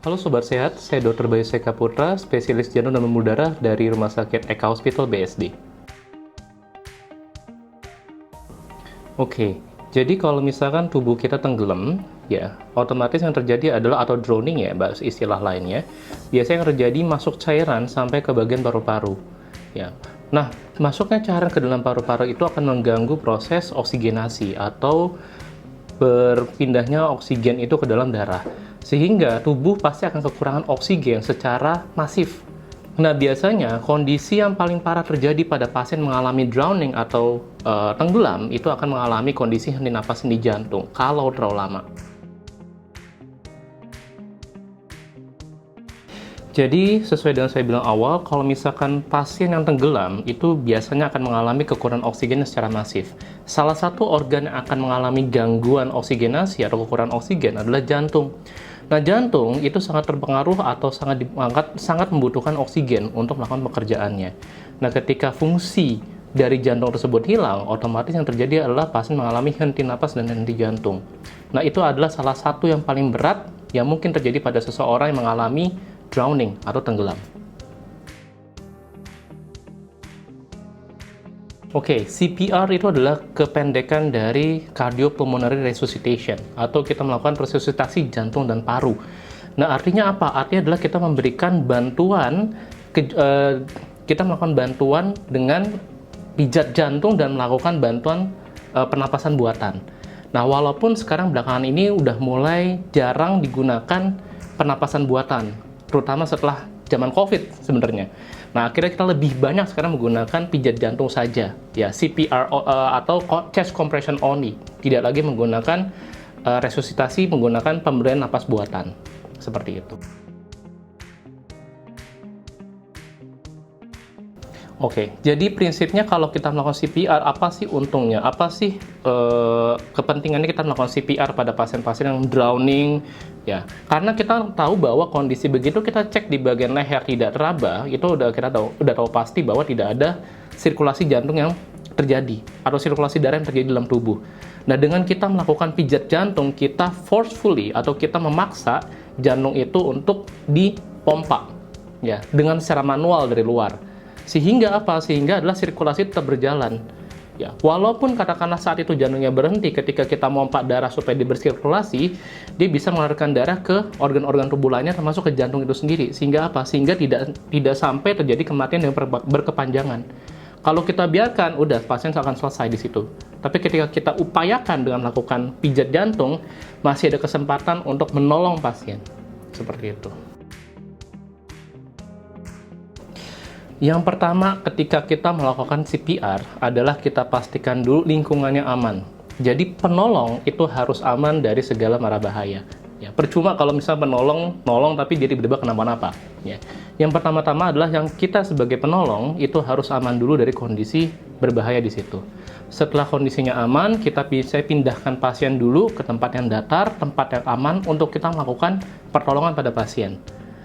Halo Sobat Sehat, saya Dr. Bayu Seka Putra, spesialis jantung dan pembuluh darah dari Rumah Sakit Eka Hospital BSD. Oke, jadi kalau misalkan tubuh kita tenggelam, ya otomatis yang terjadi adalah atau drowning ya, istilah lainnya. Biasanya yang terjadi masuk cairan sampai ke bagian paru-paru. Ya, nah masuknya cairan ke dalam paru-paru itu akan mengganggu proses oksigenasi atau berpindahnya oksigen itu ke dalam darah, sehingga tubuh pasti akan kekurangan oksigen secara masif. Nah, biasanya kondisi yang paling parah terjadi pada pasien mengalami drowning atau tenggelam itu akan mengalami kondisi henti napas di jantung kalau terlalu lama. Jadi, sesuai dengan saya bilang awal, kalau misalkan pasien yang tenggelam, itu biasanya akan mengalami kekurangan oksigen secara masif. Salah satu organ yang akan mengalami gangguan oksigenasi atau kekurangan oksigen adalah jantung. Nah, jantung itu sangat terpengaruh atau sangat membutuhkan oksigen untuk melakukan pekerjaannya. Nah, ketika fungsi dari jantung tersebut hilang, otomatis yang terjadi adalah pasien mengalami henti napas dan henti jantung. Nah, itu adalah salah satu yang paling berat yang mungkin terjadi pada seseorang yang mengalami drowning atau tenggelam. Oke, CPR itu adalah kependekan dari cardiopulmonary resuscitation atau kita melakukan resusitasi jantung dan paru. Nah, artinya apa? Artinya adalah kita memberikan bantuan, kita melakukan bantuan dengan pijat jantung dan melakukan bantuan pernapasan buatan. Nah, walaupun sekarang belakangan ini udah mulai jarang digunakan pernapasan buatan, terutama setelah zaman COVID sebenarnya. Nah, akhirnya kita lebih banyak sekarang menggunakan pijat jantung saja, ya CPR atau chest compression only. Tidak lagi menggunakan resusitasi menggunakan pemberian napas buatan seperti itu. Oke, jadi prinsipnya kalau kita melakukan CPR, apa sih untungnya? Apa sih kepentingannya kita melakukan CPR pada pasien-pasien yang drowning? Ya, karena kita tahu bahwa kondisi begitu kita cek di bagian leher tidak teraba, itu kita tahu pasti bahwa tidak ada sirkulasi jantung yang terjadi atau sirkulasi darah yang terjadi dalam tubuh. Nah, dengan kita melakukan pijat jantung, kita forcefully atau kita memaksa jantung itu untuk dipompa, ya, dengan secara manual dari luar. Sehingga apa? Sehingga adalah sirkulasi tetap berjalan. Ya, walaupun katakanlah saat itu jantungnya berhenti, ketika kita memompa darah supaya dia bersirkulasi, dia bisa mengalirkan darah ke organ-organ tubuh lainnya termasuk ke jantung itu sendiri. Sehingga apa? Sehingga tidak sampai terjadi kematian yang berkepanjangan. Kalau kita biarkan, udah pasien akan selesai di situ. Tapi ketika kita upayakan dengan melakukan pijat jantung, masih ada kesempatan untuk menolong pasien. Seperti itu. Yang pertama, ketika kita melakukan CPR adalah kita pastikan dulu lingkungannya aman. Jadi penolong itu harus aman dari segala mara bahaya. Ya, percuma kalau misalnya nolong tapi dia tiba-tiba kenapa-napa. Ya. Yang pertama-tama adalah yang kita sebagai penolong itu harus aman dulu dari kondisi berbahaya di situ. Setelah kondisinya aman, kita bisa pindahkan pasien dulu ke tempat yang datar, tempat yang aman untuk kita melakukan pertolongan pada pasien.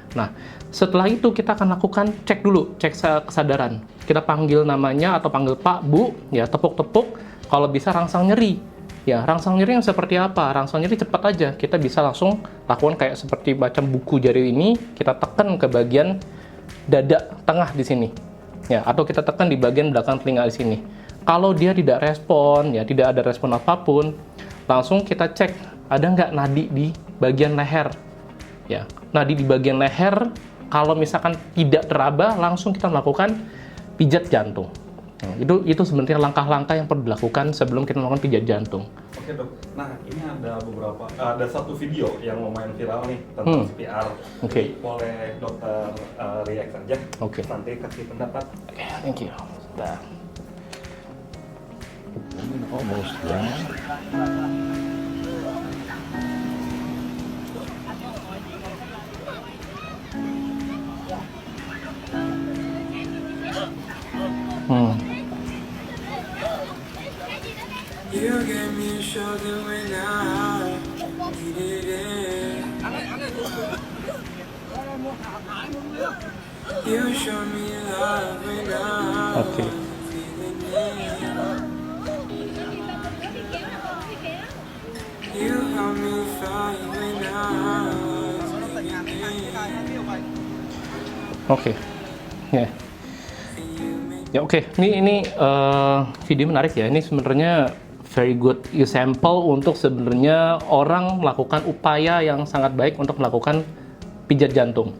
Nah, setelah itu kita akan lakukan cek dulu, cek kesadaran. Kita panggil namanya atau panggil Pak, Bu, ya tepuk-tepuk, kalau bisa rangsang nyeri. Ya, rangsang nyeri yang seperti apa? Rangsang nyeri cepat aja. Kita bisa langsung lakukan kayak seperti macam buku jari ini, kita tekan ke bagian dada tengah di sini. Ya, atau kita tekan di bagian belakang telinga di sini. Kalau dia tidak respon, ya tidak ada respon apapun, langsung kita cek ada nggak nadi di bagian leher. Ya, nadi di bagian leher, kalau misalkan tidak teraba, langsung kita melakukan pijat jantung. Nah, itu sebenarnya langkah-langkah yang perlu dilakukan sebelum kita melakukan pijat jantung. Oke dok, nah ini ada satu video yang lumayan viral nih tentang CPR. Oke. Boleh dokter react saja. Oke. Nanti kasih pendapat. Oke, thank you. Sudah. Almost done. You gave me a shoulder when I needed it. You showed me love when I Oke. feeling it. You helped me fight when I was bleeding. Oke. Ya. Ya oke. Ini video menarik ya. Ini sebenarnya very good example untuk sebenarnya orang melakukan upaya yang sangat baik untuk melakukan pijat jantung.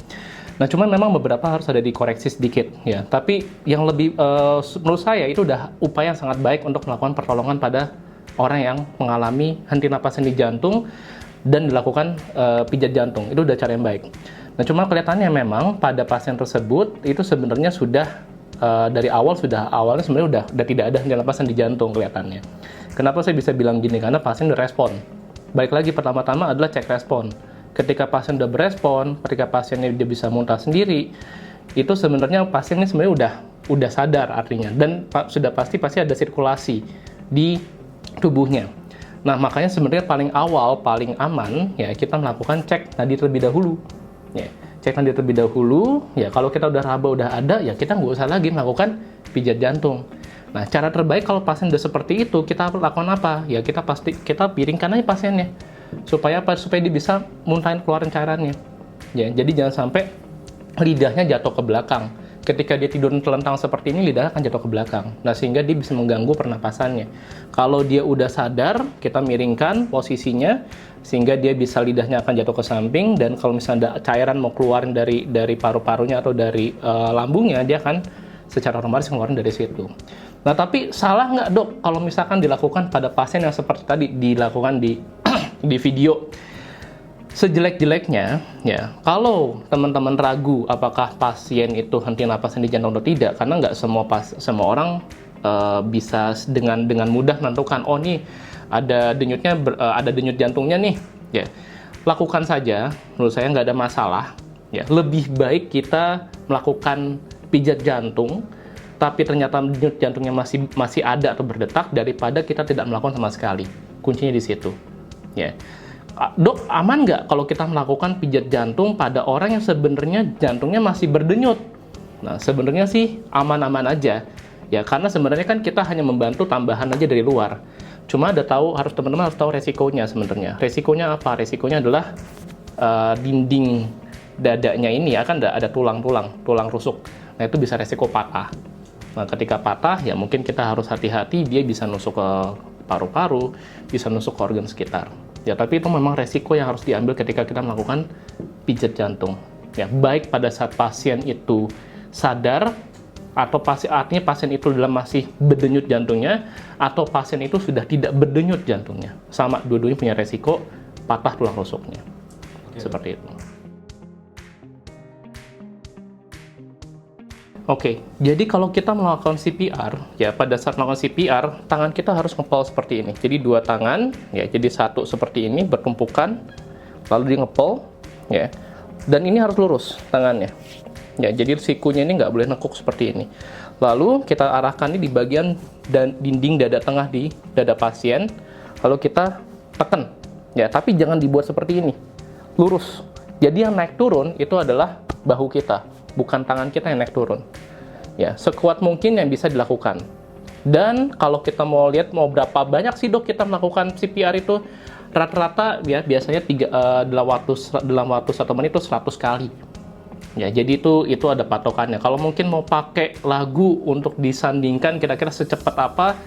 Nah, cuman memang beberapa harus ada dikoreksi sedikit ya. Tapi yang lebih menurut saya itu udah upaya yang sangat baik untuk melakukan pertolongan pada orang yang mengalami henti napas sendi jantung dan dilakukan pijat jantung. Itu udah cara yang baik. Nah, cuma kelihatannya memang pada pasien tersebut itu sebenarnya sudah dari awalnya sebenarnya udah tidak ada henti napas sendi jantung kelihatannya. Kenapa saya bisa bilang gini? Karena pasien udah respon. Baik lagi pertama-tama adalah cek respon. Ketika pasien udah berespon, ketika pasiennya dia bisa muntah sendiri, itu sebenarnya pasiennya sebenarnya udah sadar artinya, dan sudah pasti ada sirkulasi di tubuhnya. Nah, makanya sebenarnya paling awal, paling aman ya kita melakukan cek nadi terlebih dahulu. Ya, cek nadi terlebih dahulu. Ya, kalau kita udah raba udah ada, ya kita nggak usah lagi melakukan pijat jantung. Nah, cara terbaik kalau pasien udah seperti itu, kita lakukan apa? Ya, kita piringkan aja pasiennya. Supaya apa? Supaya dia bisa muntahin keluarin cairannya. Ya, jadi jangan sampai lidahnya jatuh ke belakang. Ketika dia tidur telentang seperti ini, lidahnya akan jatuh ke belakang. Nah, sehingga dia bisa mengganggu pernapasannya. Kalau dia udah sadar, kita miringkan posisinya sehingga dia bisa lidahnya akan jatuh ke samping, dan kalau misalnya ada cairan mau keluarin dari paru-parunya atau dari lambungnya, dia akan secara otomatis keluarin dari situ. Nah, tapi salah nggak, Dok, kalau misalkan dilakukan pada pasien yang seperti tadi dilakukan di video? Sejelek-jeleknya, ya, kalau teman-teman ragu apakah pasien itu henti napas sendi jantung atau tidak, karena nggak semua orang bisa dengan mudah menentukan, oh nih ada denyut jantungnya nih, ya, lakukan saja. Menurut saya nggak ada masalah. Ya, lebih baik kita melakukan pijat jantung, tapi ternyata denyut jantungnya masih ada atau berdetak, daripada kita tidak melakukan sama sekali. Kuncinya di situ. Ya. Dok, aman nggak kalau kita melakukan pijat jantung pada orang yang sebenarnya jantungnya masih berdenyut? Nah, sebenarnya sih aman-aman aja. Ya, karena sebenarnya kan kita hanya membantu tambahan aja dari luar. Cuma teman-teman harus tahu resikonya sebenarnya. Resikonya apa? Resikonya adalah dinding dadanya ini ya kan ada tulang rusuk. Nah, itu bisa resiko patah. Nah, ketika patah ya mungkin kita harus hati-hati, dia bisa nusuk ke paru-paru, bisa nusuk ke organ sekitar. Ya, tapi itu memang resiko yang harus diambil ketika kita melakukan pijat jantung. Ya, baik pada saat pasien itu sadar, atau artinya pasien itu masih berdenyut jantungnya, atau pasien itu sudah tidak berdenyut jantungnya. Sama, dua-duanya punya resiko patah tulang rusuknya. Seperti itu. Oke, jadi kalau kita melakukan CPR, ya pada saat melakukan CPR, tangan kita harus ngepel seperti ini. Jadi dua tangan, ya jadi satu seperti ini bertumpukan, lalu di ngepel, ya. Dan ini harus lurus tangannya. Ya, jadi sikunya ini nggak boleh nekuk seperti ini. Lalu kita arahkan ini di bagian dinding dada tengah di dada pasien, lalu kita tekan. Ya, tapi jangan dibuat seperti ini, lurus. Jadi yang naik turun itu adalah bahu kita, bukan tangan kita yang naik turun. Ya, sekuat mungkin yang bisa dilakukan. Dan kalau kita mau lihat mau berapa banyak sih, Dok, kita melakukan CPR itu, rata-rata ya biasanya dalam waktu 1 menit itu 100 kali. Ya, jadi itu ada patokannya. Kalau mungkin mau pakai lagu untuk disandingkan kira-kira secepat apa,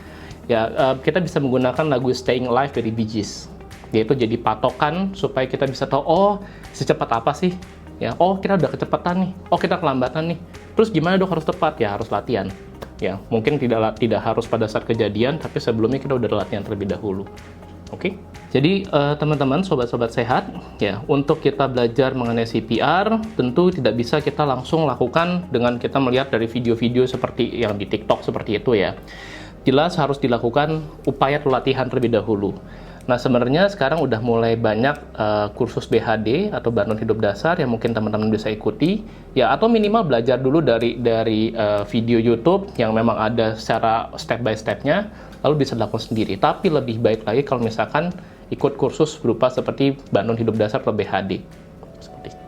ya kita bisa menggunakan lagu Staying Alive dari Bee Gees. Yaitu jadi patokan supaya kita bisa tahu, oh secepat apa sih? Ya, oh kita udah kecepatan nih, oh kita kelambatan nih. Terus gimana, Dok, harus tepat? Ya harus latihan. Ya, mungkin tidak harus pada saat kejadian, tapi sebelumnya kita udah latihan terlebih dahulu. Oke? Jadi teman-teman, sobat-sobat sehat, ya untuk kita belajar mengenai CPR, tentu tidak bisa kita langsung lakukan dengan kita melihat dari video-video seperti yang di TikTok seperti itu ya. Jelas harus dilakukan upaya latihan terlebih dahulu. Nah, sebenarnya sekarang udah mulai banyak kursus BHD atau bantuan hidup dasar yang mungkin teman-teman bisa ikuti, ya, atau minimal belajar dulu dari video YouTube yang memang ada secara step by step-nya, lalu bisa dilakukan sendiri. Tapi lebih baik lagi kalau misalkan ikut kursus berupa seperti bantuan hidup dasar atau BHD. Seperti itu.